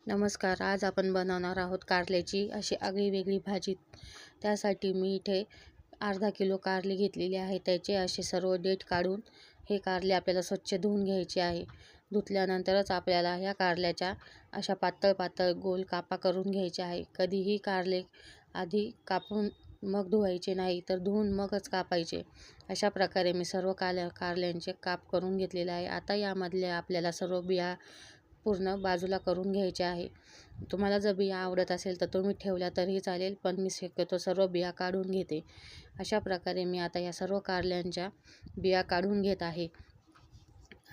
नमस्कार. आज आपण बनवणार आहोत कारल्याची अशी आगळी-वेगळी भाजी. त्यासाठी मी इथे अर्धा किलो कारली घेतलेली आहे. त्याचे असे सर्व देठ काढून हे कारले आपल्याला स्वच्छ धुवून घ्यायचे आहे. धुतल्यानंतरच आपल्याला ह्या कारल्याच्या अशा पातळ-पातळ गोल कापा करून घ्यायच्या आहे. कधीही कारले आधी कापून मग धुवायचे नाही, तर धुवून मगच कापायचे. अशा प्रकारे मी सर्व कारल्यांचे काप करून घेतलेले आहे. आता यामधल्या आपल्याला सर्व बिया पूर्ण बाजूला करून घ्यायचे आहे. तुम्हाला जर बिया आवडत असेल तर तुम्ही ठेवल्या तरीही चालेल, पण मी शक्यतो सर्व बिया काढून घेते. अशा प्रकारे मी आता या सर्व कारल्यांच्या बिया काढून घेत आहे.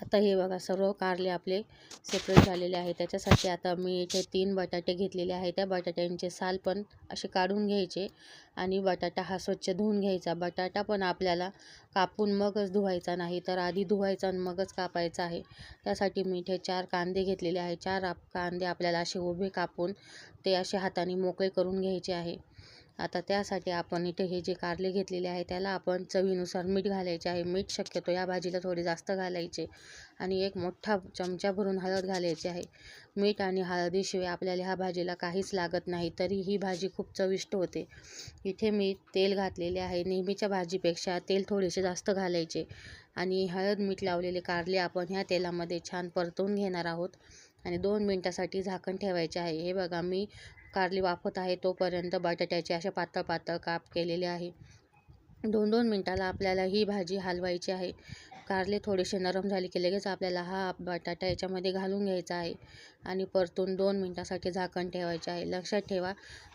आता हे बघा, सर्व कारले आपले सेपरेट झालेले आहे. त्याच्यासाठी आता मी इथे 3 बटाटे घेतलेले आहे. त्या बटाट्यांचे साल पण असे काढून घ्यायचे आणि बटाटा हा स्वच्छ धुवून घ्यायचा. बटाटा पण आपल्याला कापून मगच धुवायचा नाही, तर आधी धुवायचा आणि मगच कापायचा आहे. त्यासाठी मी इथे 4 कांदे घेतलेले आहे. 4 कांदे आपल्याला असे उभे कापून ते असे हाताने मोकळे करून घ्यायचे आहे. आता त्यासाठी आपण इथे हे जे कारले घेतलेले आहे त्याला आपण चवीनुसार मीठ घालायचे आहे. मीठ शक्यतो या भाजीला थोडे जास्त घालायचे आणि एक मोठा चमचा भरून हळद घालायची आहे. मीठ आणि हळदीशिवाय आपल्याला ह्या भाजीला काहीच लागत नाही, तरी ही भाजी खूप चविष्ट होते. इथे मी तेल घातलेले आहे. नेहमीच्या भाजीपेक्षा तेल थोडेसे जास्त घालायचे आणि हळद मीठ लावलेले कारले आपण ह्या तेलामध्ये छान परतवून घेणार आहोत आणि 2 मिनिटासाठी झाकण ठेवायचे आहे. हे बघा, मी कारली वाफत आहे तोपर्यंत बटाट्याचे अशा पातळ पातळ काप केलेले आहे. 2-2 मिनिटाला आपल्याला ही भाजी हलवायची आहे. कारले थोडेसे नरम झाले की लगेच आपल्याला हा बटाटा याच्यामध्ये घालून घ्यायचा आहे आणि परतून 2 मिनिटासाठी झाकण ठेवायचे आहे. लक्षात ठेवा,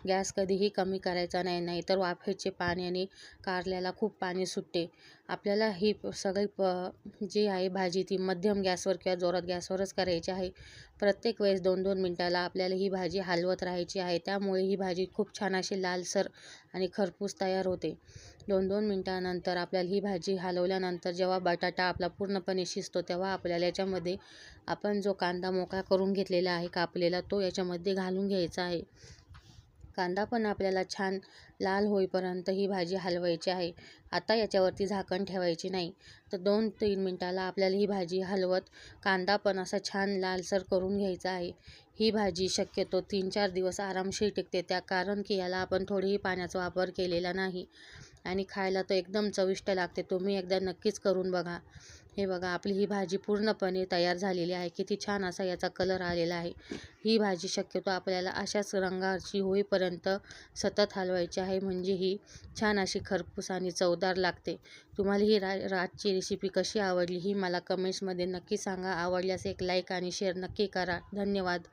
गॅस कधीही कमी करायचा नाही, नाहीतर वाफेचे पाण्याने कारल्याला खूप पाणी सुटते. आपल्याला ही सगळी जी आहे भाजी ती मध्यम गॅसवर किंवा जोरात गॅसवरच करायची आहे. प्रत्येक वेळेस 2-2 मिनिटाला आपल्याला ही भाजी हलवत राहायची आहे. त्यामुळे ही भाजी खूप छान अशी लालसर आणि खरपूस तयार होते. 2-2 मिनिटानंतर आपल्याला ही भाजी हलवल्यानंतर जेव्हा बटाटा आपला पूर्णपणे शिजतो, तेव्हा आपल्याला याच्यामध्ये आपण जो कांदा मोकळा करून घेतलेला आहे कापलेला, तो याच्यामध्ये घालून घ्यायचा आहे. कांदा पण आपल्याला छान लाल होईपर्यंत ही भाजी हलवायची आहे. आता याच्यावरती झाकण ठेवायची नाही, तर 2-3 मिनिटाला आपल्याला ही भाजी हलवत कांदा पण असा छान लालसर करून घ्यायचा आहे. ही भाजी शक्यतो 3-4 दिवस आरामशीर टिकते, कारण की याला आपण थोडीही पाण्याचा वापर केलेला नाही आणि खायला तर एकदम चविष्ट लागते. तुम्ही एकदा नक्कीच करून बघा. हे बघा, आपली ही भाजी पूर्णपणे तयार झालेली आहे. किती छान असा याचा कलर आलेला आहे. ही भाजी शक्यतो आपल्याला अशाच रंगाची होईपर्यंत सतत हलवायची आहे, म्हणजे ही छान अशी खरपूस आणि चवदार लागते. तुम्हाला ही आजची रेसिपी कशी आवडली ही मला कमेंट्समध्ये नक्की सांगा. आवडल्यास एक लाईक आणि शेअर नक्की करा. धन्यवाद.